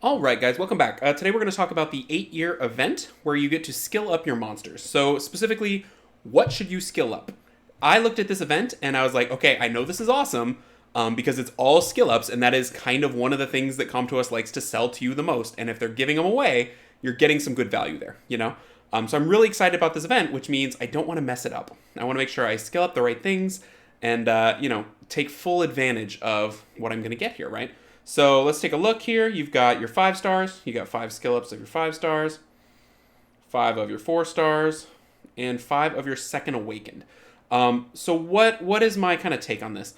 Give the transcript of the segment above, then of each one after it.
All right, guys, welcome back. Today we're going to talk about the 8-year event where you get to skill up your monsters. So specifically, what should you skill up? I looked at this event and I was like, okay, I know this is awesome because it's all skill ups, and that is kind of one of the things that Come To Us likes to sell to you the most. And if they're giving them away, you're getting some good value there, you know? So I'm really excited about this event, which means I don't want to mess it up. I want to make sure I skill up the right things and, take full advantage of what I'm going to get here, right? So let's take a look here. You've got your 5 stars. You got 5 skill ups of your 5 stars, 5 of your 4 stars, and 5 of your second awakened. So what is my kind of take on this?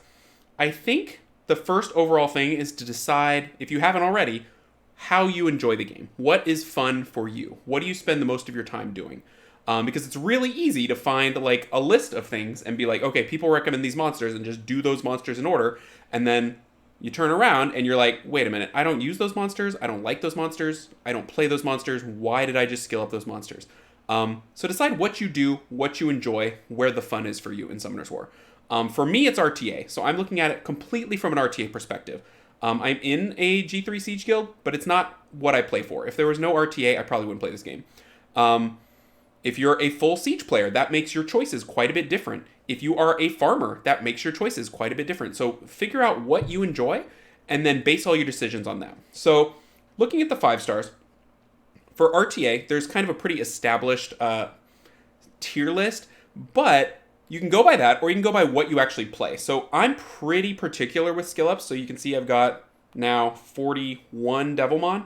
I think the first overall thing is to decide, if you haven't already, how you enjoy the game. What is fun for you? What do you spend the most of your time doing? Because it's really easy to find like a list of things and be like, okay, people recommend these monsters, and just do those monsters in order, and then you turn around and you're like, wait a minute, I don't use those monsters, I don't like those monsters, I don't play those monsters, why did I just skill up those monsters? So decide what you do, what you enjoy, where the fun is for you in Summoner's War. For me, it's RTA, so I'm looking at it completely from an RTA perspective. I'm in a G3 Siege guild, but it's not what I play for. If there was no RTA, I probably wouldn't play this game. If you're a full Siege player, that makes your choices quite a bit different. If you are a farmer, that makes your choices quite a bit different. So figure out what you enjoy and then base all your decisions on that. So looking at the 5 stars, for RTA, there's kind of a pretty established tier list, but you can go by that or you can go by what you actually play. So I'm pretty particular with skill ups. So you can see I've got now 41 Devilmon.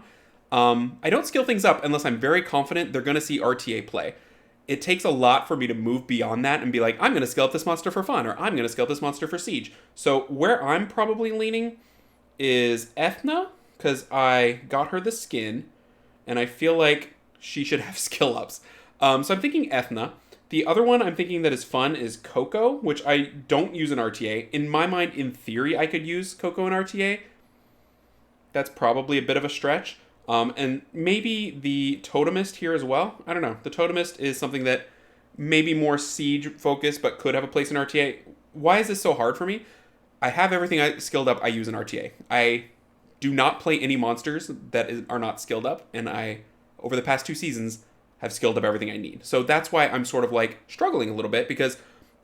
I don't skill things up unless I'm very confident they're going to see RTA play. It takes a lot for me to move beyond that and be like, I'm going to scale up this monster for fun, or I'm going to scale up this monster for siege. So where I'm probably leaning is Ethna, because I got her the skin, and I feel like she should have skill ups. So I'm thinking Ethna. The other one I'm thinking that is fun is Coco, which I don't use in RTA. In my mind, in theory, I could use Coco in RTA. That's probably a bit of a stretch. And maybe the Totemist here as well. I don't know. The Totemist is something that may be more siege focused, but could have a place in RTA. Why is this so hard for me? I have everything I skilled up I use in RTA. I do not play any monsters that are not skilled up, and I, over the past 2 seasons, have skilled up everything I need. So that's why I'm sort of like struggling a little bit, because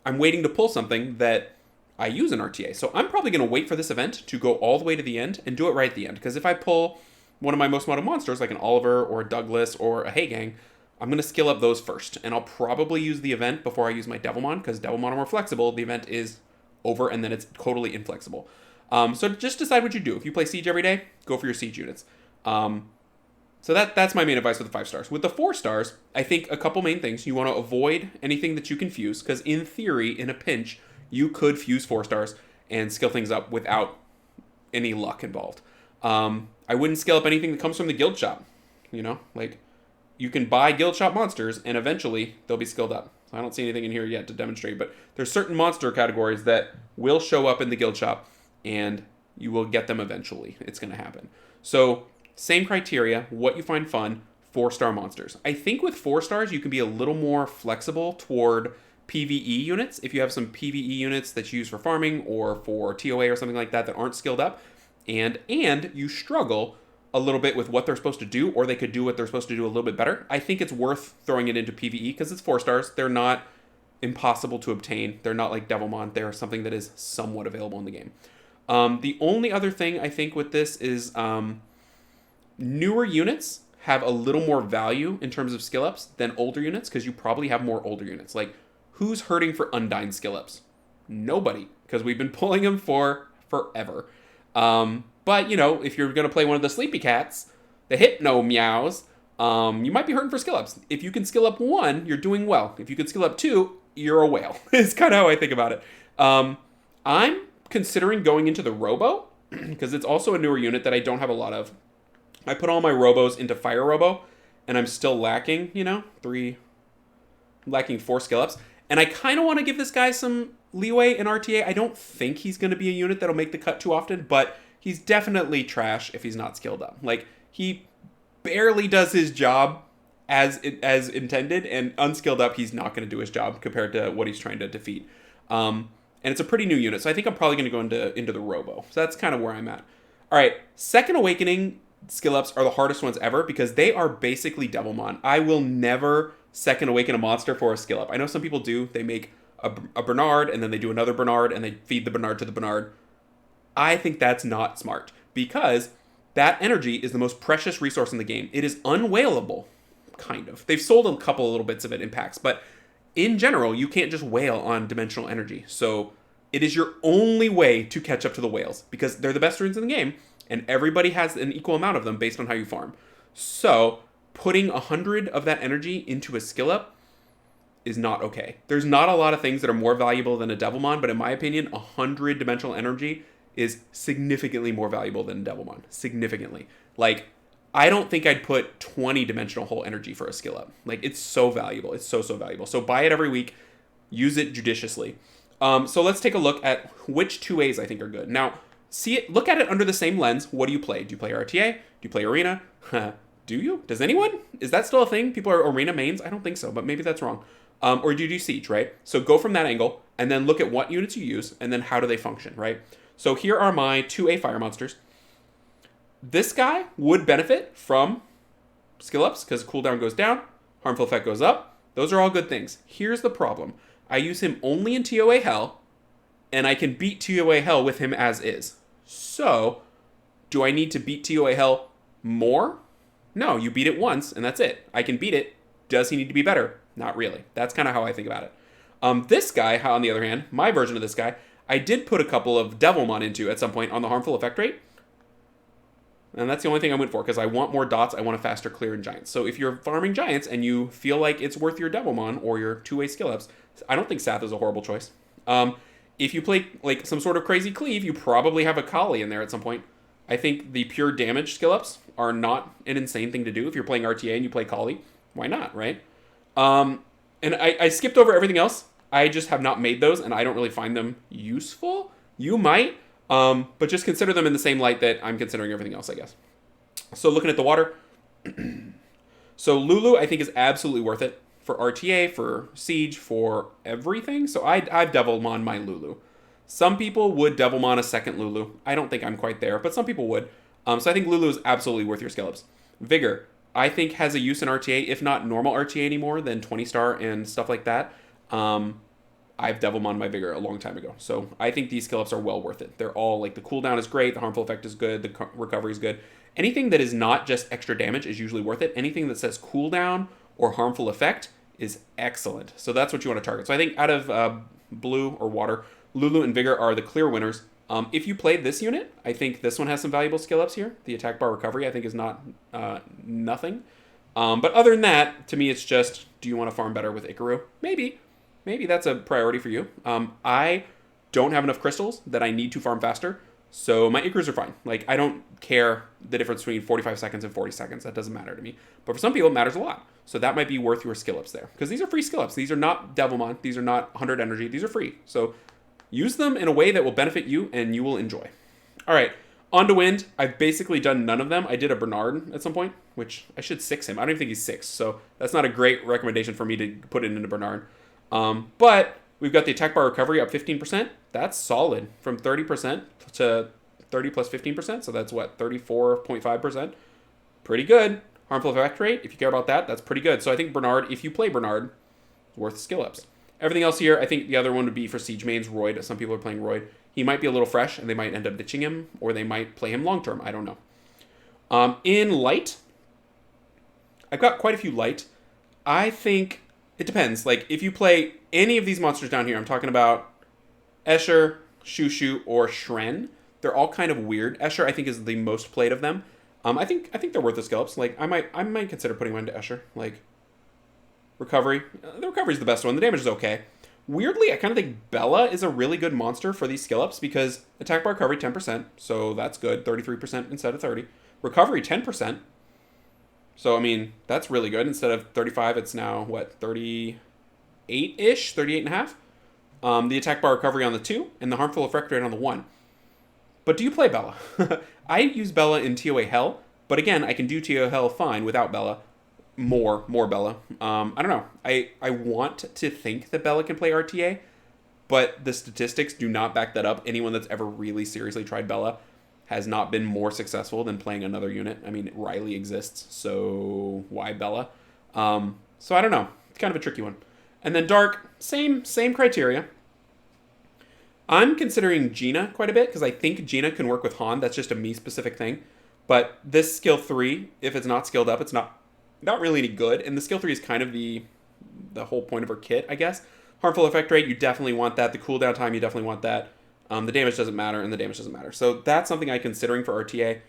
I'm waiting to pull something that I use in RTA. So I'm probably going to wait for this event to go all the way to the end and do it right at the end. Because if I pull one of my most modeled monsters, like an Oliver or a Douglas or a Haygang, I'm going to skill up those first. And I'll probably use the event before I use my Devilmon, because Devilmon are more flexible. The event is over and then it's totally inflexible. So just decide what you do. If you play Siege every day, go for your Siege units. So that's my main advice with the 5 stars. With the 4 stars, I think a couple main things. You want to avoid anything that you can fuse, because in theory, in a pinch, you could fuse 4 stars and skill things up without any luck involved. I wouldn't scale up anything that comes from the guild shop. Like, you can buy guild shop monsters and eventually they'll be skilled up. So I don't see anything in here yet to demonstrate, but there's certain monster categories that will show up in the guild shop and you will get them eventually. It's going to happen. So same criteria, what you find fun, 4-star monsters. I think with 4 stars, you can be a little more flexible toward PvE units. If you have some PvE units that you use for farming or for TOA or something like that aren't skilled up, and you struggle a little bit with what they're supposed to do, or they could do what they're supposed to do a little bit better, I think it's worth throwing it into PvE, because it's 4 stars. They're not impossible to obtain. They're not like Devilmon. They're something that is somewhat available in the game. The only other thing I think with this is newer units have a little more value in terms of skill ups than older units, because you probably have more older units. Like, who's hurting for Undyne skill ups? Nobody, because we've been pulling them for forever. But, if you're going to play one of the sleepy cats, the hypno meows, you might be hurting for skill ups. If you can skill up 1, you're doing well. If you can skill up 2, you're a whale. It's kind of how I think about it. I'm considering going into the Robo, because it's also a newer unit that I don't have a lot of. I put all my Robos into Fire Robo, and I'm still lacking, 4 skill ups. And I kind of want to give this guy some leeway in RTA. I don't think he's going to be a unit that'll make the cut too often, but he's definitely trash if he's not skilled up. Like, he barely does his job as intended, and unskilled up, he's not going to do his job compared to what he's trying to defeat. And it's a pretty new unit, so I think I'm probably going to go into the Robo. So that's kind of where I'm at. All right, Second Awakening skill ups are the hardest ones ever because they are basically Devilmon. I will never second awaken a monster for a skill up. I know some people do. They make a Bernard and then they do another Bernard and they feed the Bernard to the Bernard. I think that's not smart because that energy is the most precious resource in the game. It is unwhalable, kind of. They've sold a couple little bits of it in packs, but in general, you can't just whale on dimensional energy. So it is your only way to catch up to the whales because they're the best runes in the game and everybody has an equal amount of them based on how you farm. So putting 100 of that energy into a skill up is not okay. There's not a lot of things that are more valuable than a Devilmon, but in my opinion, 100 dimensional energy is significantly more valuable than Devilmon. Significantly. Like, I don't think I'd put 20 dimensional whole energy for a skill up. Like, it's so valuable. It's so valuable. So buy it every week. Use it judiciously. So let's take a look at which 2As I think are good. Now, look at it under the same lens. What do you play? Do you play RTA? Do you play Arena? Do you? Does anyone? Is that still a thing? People are Arena mains? I don't think so, but maybe that's wrong. Or do you do Siege, right? So go from that angle, and then look at what units you use, and then how do they function, right? So here are my 2A fire monsters. This guy would benefit from skill ups, because cooldown goes down, harmful effect goes up. Those are all good things. Here's the problem. I use him only in TOA Hell, and I can beat TOA Hell with him as is. So, do I need to beat TOA Hell more? No, you beat it once, and that's it. I can beat it. Does he need to be better? Not really. That's kind of how I think about it. This guy, on the other hand, my version of this guy, I did put a couple of Devilmon into at some point on the harmful effect rate. And that's the only thing I went for, because I want more dots, I want a faster clear in Giants. So if you're farming Giants and you feel like it's worth your Devilmon or your 2A skill ups, I don't think Sath is a horrible choice. If you play like some sort of crazy cleave, you probably have a Kali in there at some point. I think the pure damage skill ups are not an insane thing to do. If you're playing RTA and you play Kali, why not, right? And I skipped over everything else. I just have not made those, and I don't really find them useful. You might, but just consider them in the same light that I'm considering everything else, I guess. So looking at the water. So Lulu, I think, is absolutely worth it for RTA, for Siege, for everything. So I've Devilmon my Lulu. Some people would Devilmon a second Lulu. I don't think I'm quite there, but some people would. So I think Lulu is absolutely worth your skill ups. Vigor, I think, has a use in RTA, if not normal RTA anymore, than 20-star and stuff like that. I've Devilmon my Vigor a long time ago. So I think these skill ups are well worth it. They're all, like, the cooldown is great, the harmful effect is good, the recovery is good. Anything that is not just extra damage is usually worth it. Anything that says cooldown or harmful effect is excellent. So that's what you want to target. So I think out of blue or water, Lulu and Vigor are the clear winners. If you played this unit, I think this one has some valuable skill ups here. The attack bar recovery, I think, is not nothing. But other than that, to me, it's just, do you want to farm better with Ikaru? Maybe. Maybe that's a priority for you. I don't have enough crystals that I need to farm faster, so my Ikarus are fine. Like, I don't care the difference between 45 seconds and 40 seconds. That doesn't matter to me. But for some people, it matters a lot. So that might be worth your skill ups there. Because these are free skill ups. These are not Devilmon. These are not 100 energy. These are free. So use them in a way that will benefit you and you will enjoy. All right. On to Wind. I've basically done none of them. I did a Bernard at some point, which I should 6 him. I don't even think he's 6. So that's not a great recommendation for me to put it into Bernard. But we've got the attack bar recovery up 15%. That's solid. From 30% to 30 plus 15%. So that's what, 34.5%. Pretty good. Harmful effect rate, if you care about that, that's pretty good. So I think Bernard, if you play Bernard, is worth skill ups. Everything else here, I think the other one would be for Siege mains, Royd. Some people are playing Royd. He might be a little fresh, and they might end up ditching him, or they might play him long term. I don't know. In Light, I've got quite a few Light. I think it depends. Like, if you play any of these monsters down here, I'm talking about Escher, Shushu, or Shren. They're all kind of weird. Escher, I think, is the most played of them. I think they're worth the skill ups. Like, I might consider putting one into Escher. Like, recovery. The recovery is the best one. The damage is okay. Weirdly, I kind of think Bella is a really good monster for these skill ups because attack bar recovery 10%, so that's good. 33% instead of 30. Recovery 10%. So I mean, that's really good. Instead of 35, it's now what, 38-ish, 38.5. The attack bar recovery on the 2 and the harmful effect rate on the 1. But do you play Bella? I use Bella in TOA Hell, but again, I can do TOA Hell fine without Bella. More Bella. I don't know. I want to think that Bella can play RTA, but the statistics do not back that up. Anyone that's ever really seriously tried Bella, has not been more successful than playing another unit. I mean, Riley exists, so why Bella? So I don't know. It's kind of a tricky one. And then Dark, same criteria. I'm considering Gina quite a bit because I think Gina can work with Han. That's just a me specific thing. But this skill 3, if it's not skilled up, it's not really any good. And the skill 3 is kind of the whole point of her kit, I guess. Harmful effect rate, you definitely want that. The cooldown time, you definitely want that. The damage doesn't matter, and the damage doesn't matter. So that's something I'm considering for RTA.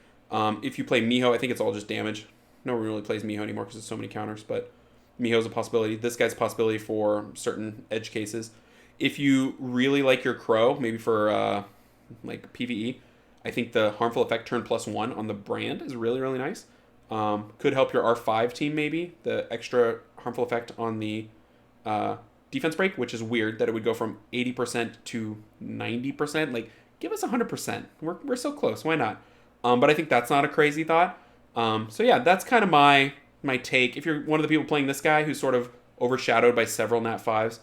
If you play Miho, I think it's all just damage. No one really plays Miho anymore because there's so many counters, but Miho's a possibility. This guy's a possibility for certain edge cases. If you really like your Crow, maybe for like PvE, I think the harmful effect turn +1 on the brand is really, really nice. Could help your R5 team maybe. The extra harmful effect on the defense break, which is weird that it would go from 80% to 90%. Like, give us 100%. We're so close. Why not? But I think that's not a crazy thought. So yeah, that's kind of my take. If you're one of the people playing this guy who's sort of overshadowed by several Nat 5s,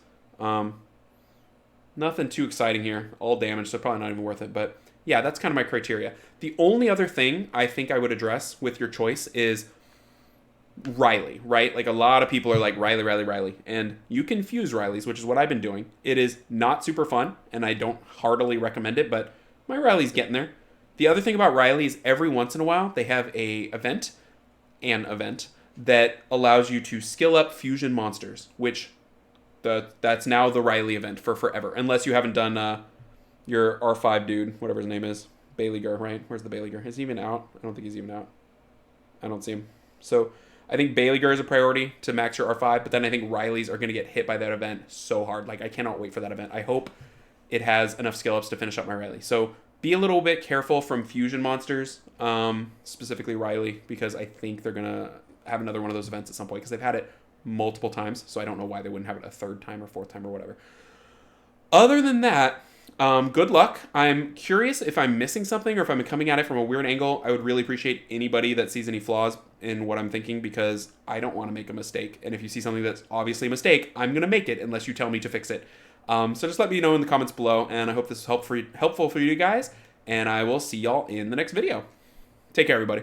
nothing too exciting here. All damage, so probably not even worth it. But yeah, that's kind of my criteria. The only other thing I think I would address with your choice is Riley, right? Like a lot of people are like Riley. And you can fuse Rileys, which is what I've been doing. It is not super fun, and I don't heartily recommend it, but my Riley's getting there. The other thing about Riley is every once in a while, they have an event that allows you to skill up fusion monsters, which that's now the Riley event for forever. Unless you haven't done your R5 dude, whatever his name is. Bailigar, right? Where's the Bailigar? Is he even out? I don't think he's even out. I don't see him. So I think Bailigar is a priority to max your R5, but then I think Riley's are going to get hit by that event so hard. Like, I cannot wait for that event. I hope it has enough skill ups to finish up my Riley. So be a little bit careful from fusion monsters, specifically Riley, because I think they're going to have another one of those events at some point, because they've had it multiple times, so I don't know why they wouldn't have it a third time or fourth time or whatever. Other than that, good luck. I'm curious if I'm missing something or if I'm coming at it from a weird angle. I would really appreciate anybody that sees any flaws in what I'm thinking, because I don't want to make a mistake. And if you see something that's obviously a mistake, I'm going to make it unless you tell me to fix it. So just let me know in the comments below, and I hope this is helpful for you guys, and I will see y'all in the next video. Take care, everybody.